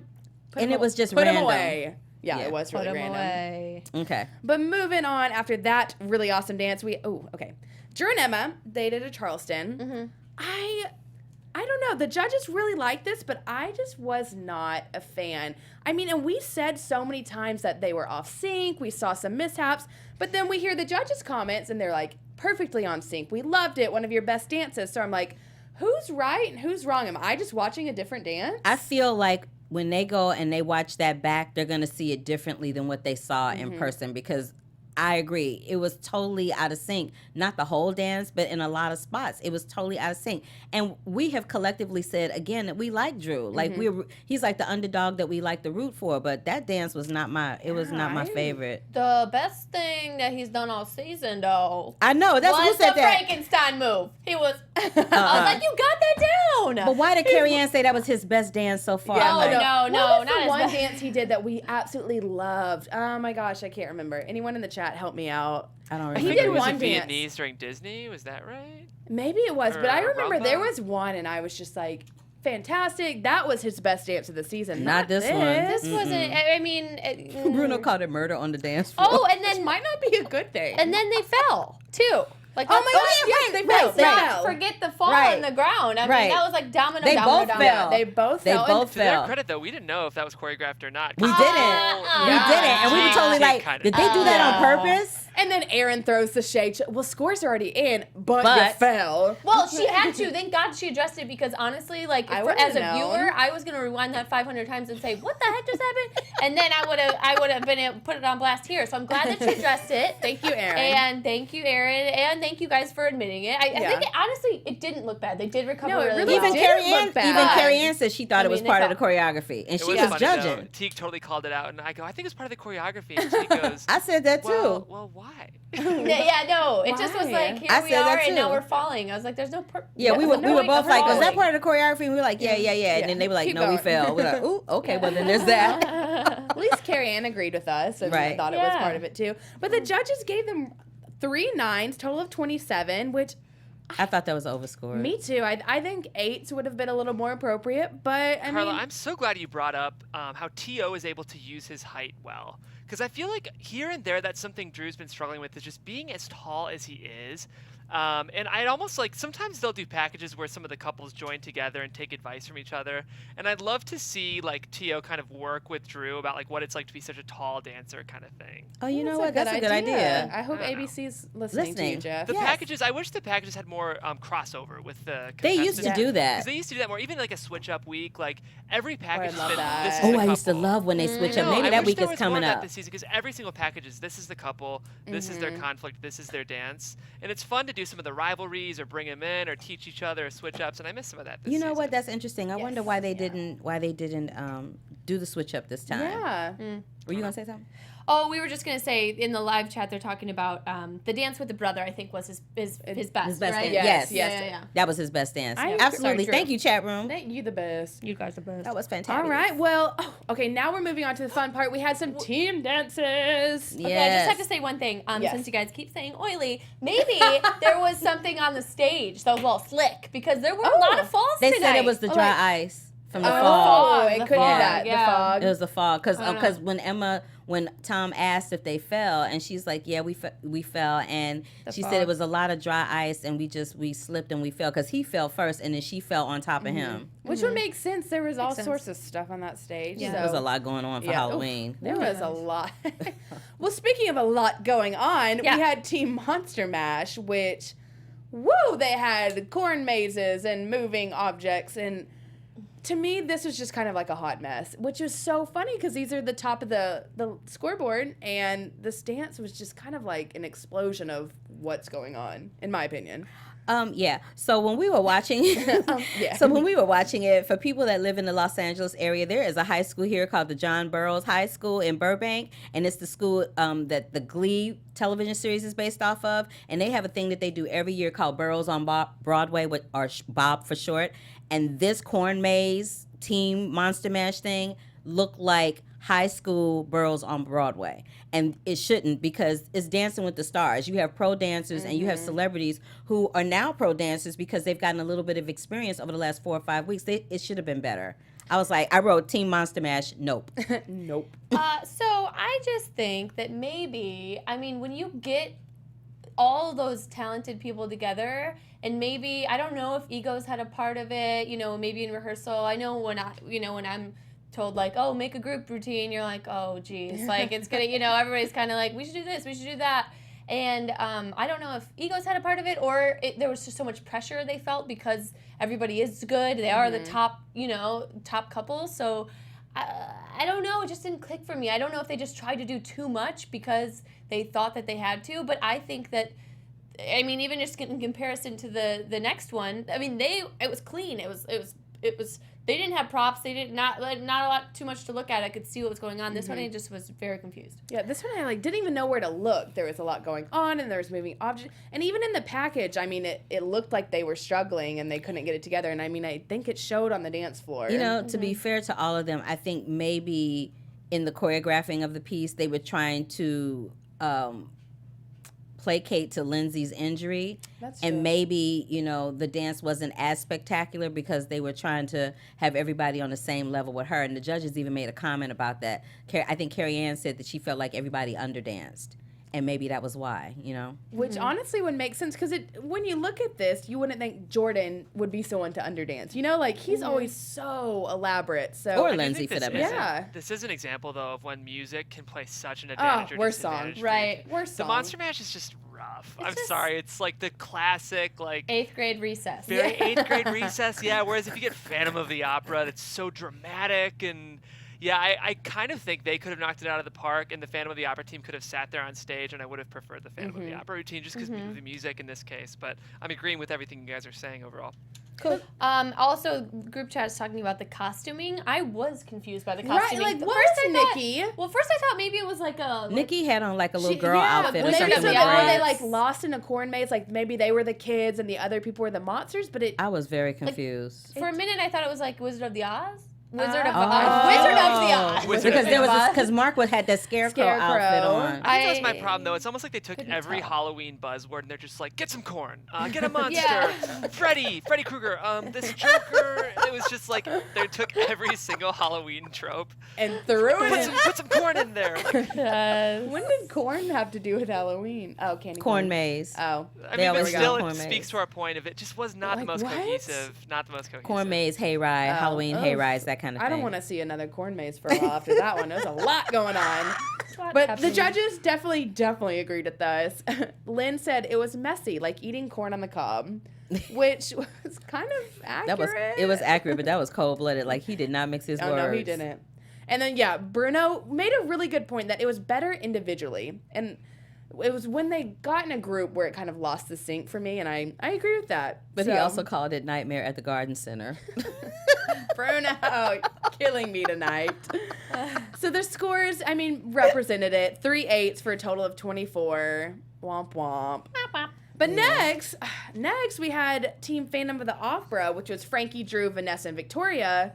And it was just put 'em random. away. Yeah, Yeah. it was Put really him random. away. Okay. But moving on, after that really awesome dance, Drew and Emma, they did a Charleston. I don't know. The judges really liked this, but I just was not a fan. I mean, and we said so many times that they were off sync. We saw some mishaps, but then we hear the judges' comments, and they're like, perfectly on sync. We loved it. One of your best dances. So I'm like, who's right and who's wrong? Am I just watching a different dance? I feel like when they go and they watch that back, they're going to see it differently than what they saw in person, because I agree. It was totally out of sync. Not the whole dance, but in a lot of spots, it was totally out of sync. And we have collectively said again that we like Drew. Like he's like the underdog that we like to root for. But that dance was not my favorite. The best thing that he's done all season, though, I know that's who was said the that. Frankenstein move. He was. I was like, you got that down. But why did Carrie Ann say that was his best dance so far? Yeah, Like, no, What was not the as one bad. dance he did that we absolutely loved? Oh my gosh, I can't remember. Anyone in the chat help me out? I don't I remember. He think did it was one a dance. Vietnamese during Disney. Was that right? Maybe it was, but I Or remember Rumba? there was one, and I was just like, fantastic. That was his best dance of the season. Not this one. This wasn't. I mean, Bruno called it murder on the dance floor. Oh, and Which then might not be a good thing. and then they fell too. Like, Oh my that's- gosh, yes, they Let's fell. They not fell. forget the fall Right. on the ground. I mean, Right. that was like domino, They domino, both domino. fell. They both They fell. both To their fell. credit, though, we didn't know if that was choreographed or not. We 'cause didn't. the whole- We didn't. And we were totally like, did they do that on purpose? And then Erin throws the shade. Well, scores are already in, but But- you fell. Well, she had to. Thank God she addressed it, because honestly, like I for, wouldn't as a have known. viewer, I was gonna rewind that 500 times and say, "What the heck just happened?" And then I would have been able to put it on blast here. So I'm glad that she addressed it. Thank you, Erin. And thank you, Erin, and thank you guys for admitting it. I Yeah. think honestly, it didn't look bad. They did recover No, it really really well. did. Even Carrie look Ann, bad. even Carrie Ann said she thought it was they part of the felt- choreography, and It she was was funny, judging. though. Teague totally called it out, and I go, I think it's part of the choreography. And she goes, I said that too. well, why? why? No. It just was Why? like, here I we said that are, and now too. we're falling. I was like, there's no Yeah, we were both like, was that part of the choreography? And we were like, yeah. And then they were like, Keep no, we going. fell. We're like, ooh, okay, well then there's that. At least Carrie Ann agreed with us and Right. thought it was part of it too. But the judges gave them 3 9s, total of 27, which I thought that was overscored. me too. I think 8s would have been a little more appropriate, but I Carla, mean, I'm so glad you brought up how Tio is able to use his height well. Because I feel like here and there, that's something Drew's been struggling with, is just being as tall as he is. And I'd almost like, sometimes they'll do packages where some of the couples join together and take advice from each other. And I'd love to see like Tio kind of work with Drew about like what it's like to be such a tall dancer kind of thing. Oh, you know what? That's a good idea. I hope I don't know. ABC's listening to you, Jeff. The Yes. packages, I wish the packages had more crossover with the They used to contestants. do that. Because they used to do that more. Even like a switch up week, like every package has love been, that. this is Oh, the I used to couple. love when they switch up. No, Maybe I that wish week there is was more coming of that up. this season, because every single package is, this is the couple, this is their conflict, this is their dance, and it's fun to do some of the rivalries or bring them in or teach each other or switch ups, and I miss some of that this You know season. what? That's interesting. I wonder why they didn't do the switch up this time. Yeah. Were you gonna say something? Oh, we were just gonna say in the live chat they're talking about the dance with the brother. I think was his best, His best right? dance. Yes, Yes. Yeah. That was his best dance. I- Absolutely. Sorry, Thank Drew. you, chat room. Thank you, the best. You guys are best. That was fantastic. All right. Well, okay. Now we're moving on to the fun part. We had some team dances. Yeah. Okay, I just have Yes. to say one thing. Yes. Since you guys keep saying oily, maybe there was something on the stage that was a little slick because there were a lot of falls They tonight. said it was the Oh, dry like- ice from the Oh, fall. it The could be fog, that. yeah. The fog. It was the fall because I don't know. when Tom asked if they fell and she's like, yeah, we fell, and she said it fog. was a lot of dry ice and we slipped and we fell because he fell first and then she fell on top of him. Which would make sense. There was all sense. sorts of stuff on that stage. Yeah. So. There was a lot going on for Yeah. Halloween. There was a lot. Well, speaking of a lot going on, Yeah. we had Team Monster Mash, which, woo, they had corn mazes and moving objects. And to me, this was just kind of like a hot mess, which was so funny because these are the top of the scoreboard. And this dance was just kind of like an explosion of what's going on, in my opinion. Yeah. So when we were watching, yeah. So when we were watching it, for people that live in the Los Angeles area, there is a high school here called the John Burroughs High School in Burbank, and it's the school that the Glee television series is based off of. And they have a thing that they do every year called Burroughs on Broadway, or Bob for short. And this corn maze team Monster Mash thing looked like high school Burroughs on Broadway. And it shouldn't, because it's Dancing with the Stars. You have pro dancers and you have celebrities who are now pro dancers because they've gotten a little bit of experience over the last 4 or 5 weeks. It should have been better. I was like, I wrote Team Monster Mash, nope. Nope. So I just think that maybe, I mean, when you get all those talented people together, and maybe, I don't know if egos had a part of it, maybe in rehearsal. I know when I'm told like, oh, make a group routine, you're like, oh geez, like it's gonna, everybody's kind of like, we should do this, we should do that. And I don't know if egos had a part of it, or there was just so much pressure they felt because everybody is good. They are the top, top couple. So I don't know. It just didn't click for me. I don't know if they just tried to do too much because they thought that they had to. But I think that, I mean, even just in comparison to the next one, I mean, it was clean. It was. They didn't have props. They did not a lot too much to look at. I could see what was going on. This one, I just was very confused. Yeah, this one I didn't even know where to look. There was a lot going on, and there was moving objects, and even in the package, I mean, it looked like they were struggling and they couldn't get it together. And I mean, I think it showed on the dance floor. To be fair to all of them, I think maybe in the choreographing of the piece, they were trying to placate to Lindsay's injury. That's and true. maybe, the dance wasn't as spectacular because they were trying to have everybody on the same level with her. And the judges even made a comment about that. I think Carrie Ann said that she felt like everybody underdanced. And maybe that was why, Which honestly would make sense, because when you look at this, you wouldn't think Jordan would be someone to underdance. Like he's always so elaborate. So Or I do Lindsay, think for this that is matter. Yeah. This is an example, though, of when music can play such an advantage or worst disadvantage. song. Right. Worst The song. Monster Mash is just rough. I'm just- sorry. It's like the classic, like, 8th grade recess. very 8th grade recess. Yeah, whereas if you get Phantom of the Opera, that's so dramatic. And yeah, I kind of think they could have knocked it out of the park, and the Phantom of the Opera team could have sat there on stage, and I would have preferred the Phantom of the Opera routine just because of the music in this case. But I'm agreeing with everything you guys are saying overall. Cool. Also, group chat is talking about the costuming. I was confused by the costuming. Right, like, First where's I thought- Nikki? Well, first I thought maybe it was like a... Nikki had on like a little girl yeah, outfit or maybe something. so with were they braids. like lost in a corn maze? Like maybe they were the kids and the other people were the monsters, but it I was very confused. For a minute, I thought it was like Wizard of the Oz. Wizard of Oh. Wizard of the Oz. Wizard because of there was Oz. because Mark would had that scarecrow outfit on. I think that's my problem, though. It's almost like they took couldn't every tell. Halloween buzzword and they're just like, get some corn, get a monster, Yeah. Freddy Krueger, this Joker. It was just like they took every single Halloween trope, and threw it in. put some corn in there. Like, Yes. When did corn have to do with Halloween? Oh, candy Corn maze. Oh, I They mean, but always still, got corn it speaks maze. to our point of it just was not the Like, most what? cohesive. Not the most cohesive. Corn maze, hayride, Oh, Halloween ugh. hayrides, that kind of thing. I don't want to see another corn maze for a while after that one. There's a lot going on. But the judges definitely agreed with us. Lynn said it was messy, like eating corn on the cob, which was kind of accurate. It was accurate, but that was cold blooded. Like he did not mix his Oh, words. no, he didn't. And then, yeah, Bruno made a really good point that it was better individually. And it was when they got in a group where it kind of lost the sync for me, and I agree with that. But he So, also called it Nightmare at the Garden Center. Bruno, killing me tonight. So the scores, I mean, represented it. 3 8s for a total of 24. Womp womp. But next we had Team Phantom of the Opera, which was Frankie, Drew, Vanessa, and Victoria.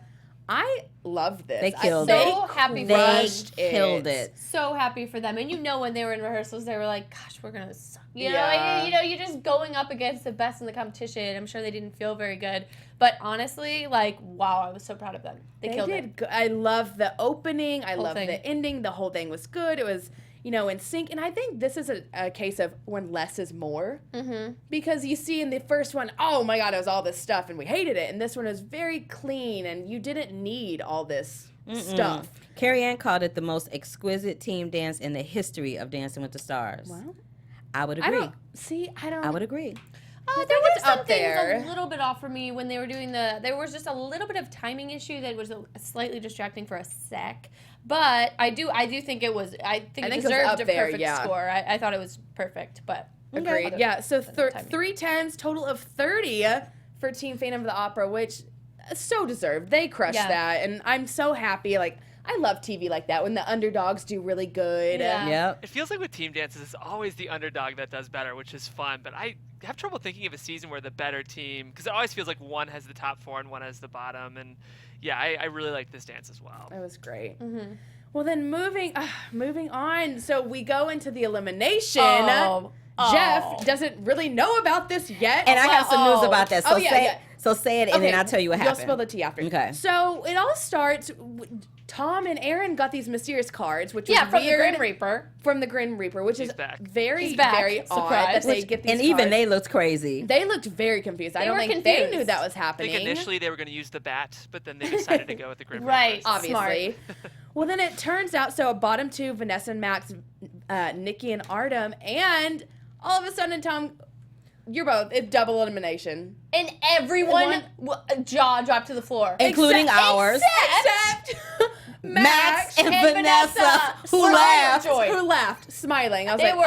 I loved this. They killed it. They So happy for They crushed killed it. So happy for them. And you know when they were in rehearsals, they were like, gosh, we're going to suck. You know, Yeah. you're just going up against the best in the competition. I'm sure they didn't feel very good. But honestly, like, wow, I was so proud of them. They killed did it. good. I love the opening. I Whole love thing. the ending. The whole thing was good. It was, in sync. And I think this is a case of when less is more. Mm-hmm. Because you see in the first one, oh my God, it was all this stuff and we hated it. And this one is very clean and you didn't need all this stuff. Carrie Ann called it the most exquisite team dance in the history of Dancing with the Stars. Well, I would I agree. don't. I would agree. There think were it's some up things there. a little bit off for me when they were doing there was just a little bit of timing issue that was slightly distracting for a sec. But I do think it was, I think it it was deserved up a there, perfect yeah. score. I thought it was perfect, but. Agreed. Other- Yeah. So other timing. 3 10s, total of 30 for Team Phantom of the Opera, which so deserved. They crushed Yeah. that, and I'm so happy. Like I love TV like that when the underdogs do really good. Yeah. Yep. It feels like with team dances, it's always the underdog that does better, which is fun. But I have trouble thinking of a season where the better team, because it always feels like one has the top 4 and one has the bottom. And yeah, I really like this dance as well. It was great. Mm-hmm. Well, then moving on. So we go into the elimination. Oh. Jeff doesn't really know about this yet. And I have some news about that. So yeah. say it, and then I'll tell you what happened. You'll spill the tea after. Okay. So it all starts. Tom and Erin got these mysterious cards, which was Yeah, from the weird. Grim Reaper. From the Grim Reaper, which He's is back. very, He's back. very odd Surprise. that they get these And even cards. they looked crazy. They looked very confused. I They don't were think they confused. knew that was I happening. think initially they were going to use the bat, but then they decided to go with the Grim Right. Reaper. Obviously. Well, then it turns out, so bottom 2, Vanessa and Maks, Nikki and Artem, and all of a sudden, Tom, you're both. It's double elimination. And everyone jaw dropped to the floor. Including ours. Except Max and and Vanessa, Vanessa, who were laughed. overjoyed. Who laughed, smiling. I was They like, were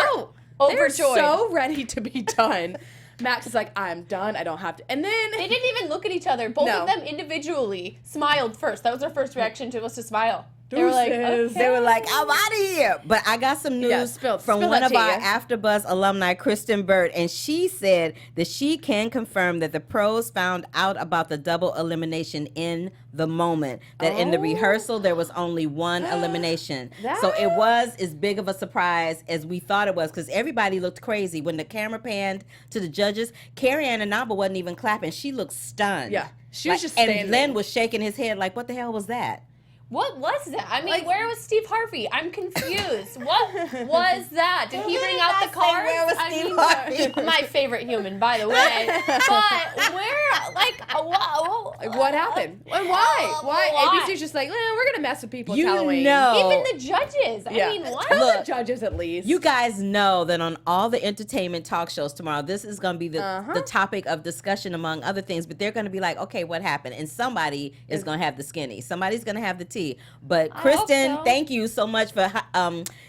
oh, they're overjoyed. so ready to be done. Max is like, I'm done. I don't have to. And then They didn't even look at each other. Both No. of them individually smiled first. That was their first reaction to us to smile. They were like, Deuces. okay. They were like, I'm out of here. But I got some news Yeah, spill from that one of tea. our AfterBuzz alumni, Kristen Burt, and she said that she can confirm that the pros found out about the double elimination in the moment. That in the Oh. rehearsal, there was only one elimination. So it was as big of a surprise as we thought it was, because everybody looked crazy. When the camera panned to the judges, Carrie Ann Anaba wasn't even clapping. She looked stunned. Yeah, she was just And standing. Len was shaking his head like, what the hell was that? What was that? I mean, Like- where was Steve Harvey? I'm confused. What was that? Did he bring out the cards? Where was I Steve mean, Harvey? my favorite human, by the way. But where, like, Like, what happened? Why? Why? Why? ABC's just like, we're gonna mess with people. It's You Halloween. know. even the judges. Yeah. I mean, what? Tell Look, the judges at least. You guys know that on all the entertainment talk shows tomorrow, this is going to be the topic of discussion among other things. But they're going to be like, okay, what happened? And somebody is going to have the skinny. Somebody's going to have the tea. But I hope Kristen, so. thank you so much for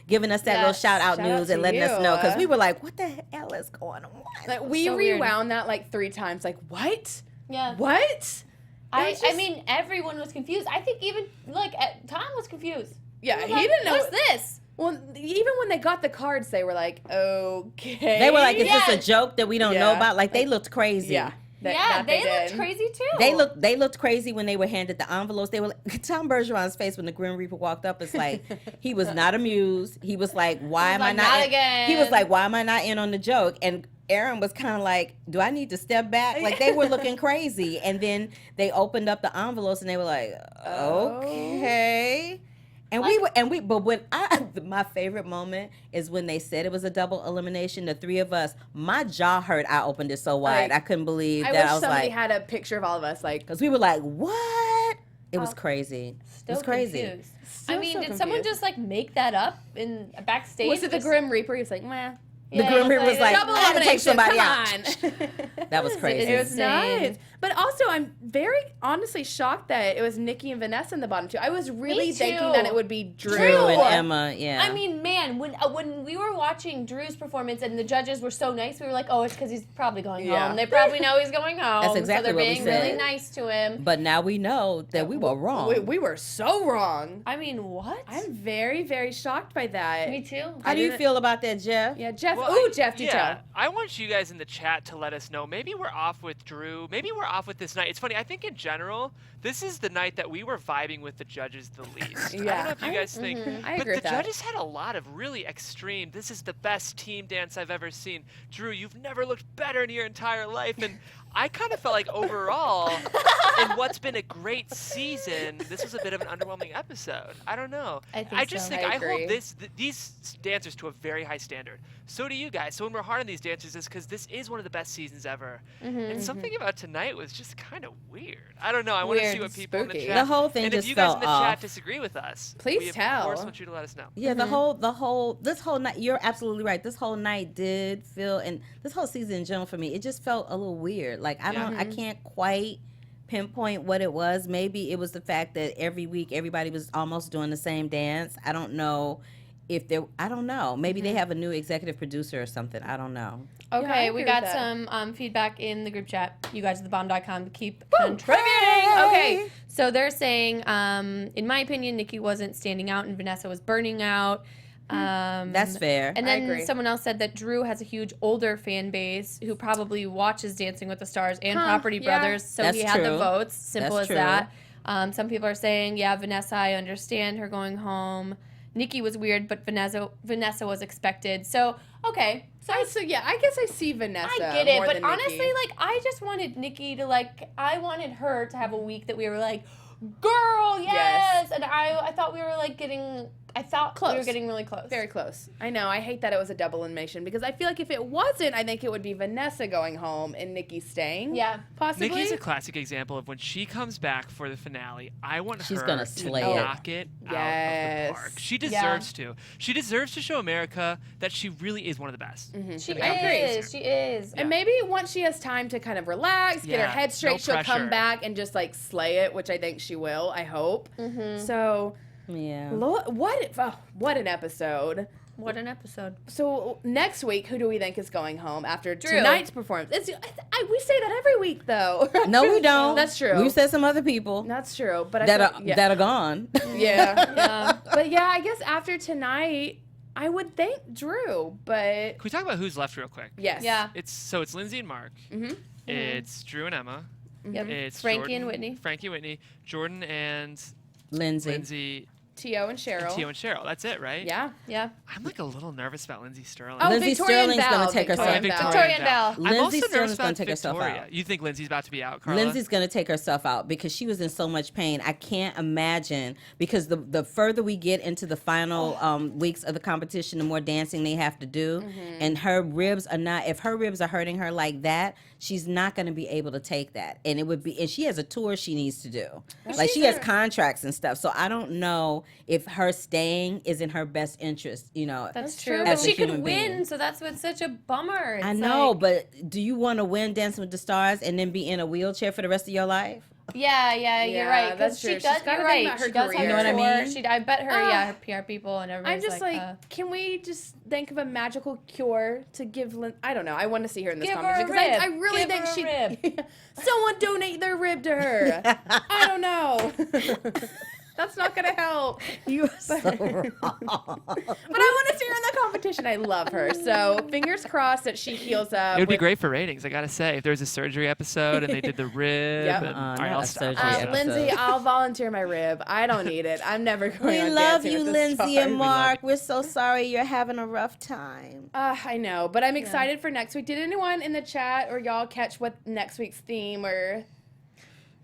giving us that little Yes. shout out Shout out news to and letting us you. know. Because we were like, what the hell is going on? Like, we So weird. rewound that like 3 times. Like, what? Yeah. What? I mean, everyone was confused. I think even, Tom was confused. Yeah, was he like, didn't know. What's this? Well, even when they got the cards, they were like, okay. They were like, is Yes. this a joke that we don't know Yeah. about? Like, they looked crazy. Yeah. They looked did. crazy too. They looked crazy when they were handed the envelopes. They were like, Tom Bergeron's face when the Grim Reaper walked up. It's like he was not amused. He was like, "Why am I like, not?" "Not in-" again. He was like, "Why am I not in on the joke?" And Erin was kind of like, "Do I need to step back?" Like they were looking crazy. And then they opened up the envelopes and they were like, "Okay." And my favorite moment is when they said it was a double elimination. The three of us, my jaw hurt. I opened it so wide, I couldn't believe I that. wish I was somebody like, had a picture of all of us, like, because we were like, what? It was crazy. It was crazy. Confused. Still I mean, so did someone confused. just make that up in backstage? was it the Just- Grim Reaper? He was like, meh. The Grim Reaper was like, Double I had to take elimination, somebody come out. on. That was crazy. It was Insane. nuts. But also, I'm very honestly shocked that it was Nikki and Vanessa in the bottom two. I was really thinking too. that it would be Drew. Drew and Emma, yeah. I mean, man, when we were watching Drew's performance and the judges were so nice, we were like, oh, it's because he's probably going Yeah. home. They probably know he's going home. That's exactly so they're what we being said. really nice to him. But now we know that we were wrong. We were so wrong. I mean, what? I'm very, very shocked by that. Me too. How do you didn't- feel about that, Jeff? Yeah, Jeff. Well, Ooh, Jeff, do tell. I want you guys in the chat to let us know. Maybe we're off with Drew. Maybe we're off with this night. It's funny. I think in general, this is the night that we were vibing with the judges the least. I don't Yeah. know if you guys think. I but agree the with that. judges had a lot of really extreme. This is the best team dance I've ever seen. Drew, you've never looked better in your entire life. And I kind of felt like overall, in what's been a great season, this was a bit of an underwhelming episode. I don't know. I think just so. think I I agree. hold these dancers to a very high standard. So do you guys. So when we're hard on these dancers, is because this is one of the best seasons ever. And something about tonight was just kind of weird. I don't know. I want to see Weird, what people in the spooky. chat. The whole thing and just if you guys felt in the off. chat disagree with us, Please we tell. Of course, want you to let us know. Yeah, this whole night, you're absolutely right. This whole night did feel, and this whole season in general for me, it just felt a little weird. Like, I can't quite pinpoint what it was. Maybe it was the fact that every week everybody was almost doing the same dance. I don't know if I don't know. Maybe they have a new executive producer or something. I don't know. I Okay, agree we got with that. some feedback in the group chat. You guys at thebomb.com keep contributing. Okay, so they're saying, in my opinion, Nikki wasn't standing out and Vanessa was burning out. That's fair. And I then agree. someone else said that Drew has a huge older fan base who probably watches Dancing with the Stars and Property yeah. Brothers, so That's he had the true. votes. Simple That's as true. that. Some people are saying, yeah, Vanessa, I understand her going home. Nikki was weird, but Vanessa was expected. So, okay. So I guess I see Vanessa. I get it, more but than honestly, Nikki. I just wanted Nikki to I wanted her to have a week that we were like, girl, yes, and I thought we were getting, we were Close. getting really close. Very close. I know. I hate that it was a double elimination because I feel like if it wasn't, I think it would be Vanessa going home and Nikki staying. Yeah. Possibly. Nikki's a classic example of when she comes back for the finale, I want She's her gonna to slay it. knock it out of Yes. the park. She deserves to. She deserves to show America that she really is one of the best. She in the competition. is. She is. And maybe once she has time to kind of relax, get her Yeah, head straight, no she'll come pressure. back and just slay it, which I think she will. I hope. So, Yeah. what an episode. What an episode. So next week, who do we think is going home after Drew. tonight's performance? We say that every week, though. No, we don't. That's true. We've said some other people That's true, but that I are feel, yeah. that are gone. yeah. Yeah. But yeah, I guess after tonight, I would think Drew, but Can we talk about who's left real quick? yes. Yeah. It's Lindsay and Mark. Mm-hmm. It's Drew and Emma. Yep. It's Frankie and Jordan- Witney. Frankie and Whitney. Jordan and Lindsay. Lindsay. Tio and Cheryl. Tio and Cheryl. That's it, right? Yeah. Yeah. I'm a little nervous about Lindsay Sterling. Oh, Lindsay Victoria and Sterling's Val. gonna take herself Victoria and Val. Victoria and Val. I'm Lindsay also Sterling's nervous gonna about take herself Victoria. out. You think Lindsay's about to be out, Carla? Lindsay's going to take herself out because she was in so much pain. I can't imagine, because the further we get into the final weeks of the competition, the more dancing they have to do. And her ribs are not, if her ribs are hurting her like that, she's not going to be able to take that. And it would be, and she has a tour she needs to do. Like she has contracts and stuff. So I don't know if her staying is in her best interest, That's true. as But a she could human win, being. so that's what's such a bummer. I It's know, like- but do you want to win Dancing with the Stars and then be in a wheelchair for the rest of your life? Yeah, you're Yeah, right. 'Cause that's she true. She's does. gotta You're think right. about her She does career. have You know what I tour. mean? I bet her. Ah. Her PR people and I'm everybody's just like, can we just think of a magical cure to give I don't know. I want to see her in this Give her a competition because I rib. really Give think her a she. Someone donate their rib to her. I don't know. That's not gonna help. You are so wrong. But I want to see her in the competition. I love her. So fingers crossed that she heals up. It would be with- great for ratings, I gotta say. If there was a surgery episode and they did the rib. Yep. And, all right, not I'll a stop. surgery I'll episode. stop. Lindsay, I'll volunteer my rib. I don't need it. I'm never going We on love Dancing you, with the Lindsay and Stars. Mark. We're so sorry you're having a rough time. I know, but I'm excited for next week. Did anyone in the chat or y'all catch what next week's theme or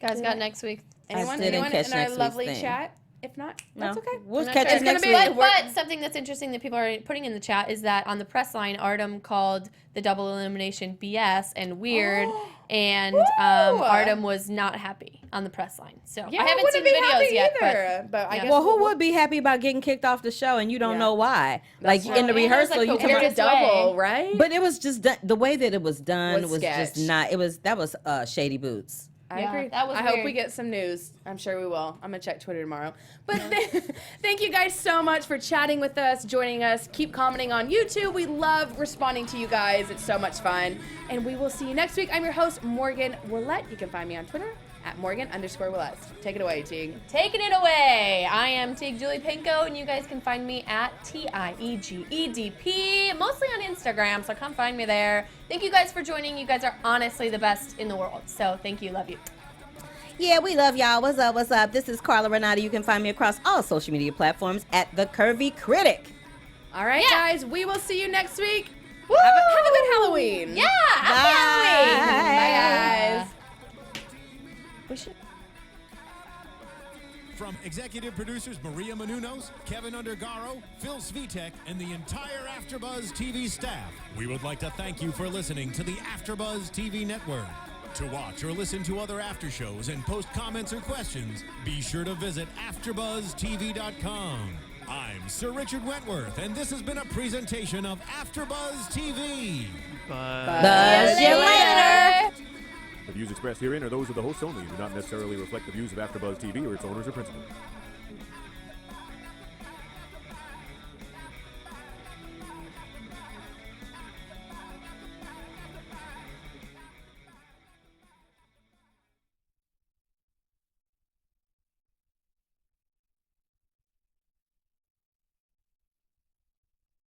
guys got next week. anyone didn't catch in our next week's lovely theme. chat? If not, that's okay. We'll I'm not catch sure. you next It's week. gonna be- But something that's interesting that people are putting in the chat is that on the press line, Artem called the double elimination BS and weird, and Artem was not happy on the press line. So Yeah, I haven't wouldn't seen be the videos happy yet, either, but I Yeah. guess Well, who would be happy about getting kicked off the show and you don't Yeah. know why? That's Like in the true. And there's, rehearsal, like, you the come It's out. weirdest a double, way. right? But it was just done, the way that it was done Was was just sketch. not. That was shady boots. I Yeah, agree. that was I hope weird. we get some news. I'm sure we will. I'm gonna check Twitter tomorrow. But thank you guys so much for chatting with us, joining us. Keep commenting on YouTube. We love responding to you guys. It's so much fun. And we will see you next week. I'm your host, Morgan Willett. You can find me on Twitter at Morgan_Willett. Take it away, Teague. Taking it away. I am Tiege Dooley-Panko, and you guys can find me at TIEGEDP, mostly on Instagram, so come find me there. Thank you guys for joining. You guys are honestly the best in the world. So thank you. Love you. Yeah, we love y'all. What's up? What's up? This is Carla Renata. You can find me across all social media platforms at The Curvy Critic. All right, Yeah. guys. We will see you next week. Woo! Have a good Halloween. Yeah, happy Halloween. Bye, guys. We should. From executive producers Maria Menounos, Kevin Undergaro, Phil Svitek, and the entire AfterBuzz TV staff, we would like to thank you for listening to the AfterBuzz TV network. To watch or listen to other after shows and post comments or questions, be sure to visit AfterBuzzTV.com. I'm Sir Richard Wentworth, and this has been a presentation of AfterBuzz TV. But Buzz you later. The views expressed herein are those of the hosts only and do not necessarily reflect the views of AfterBuzz TV or its owners or principals.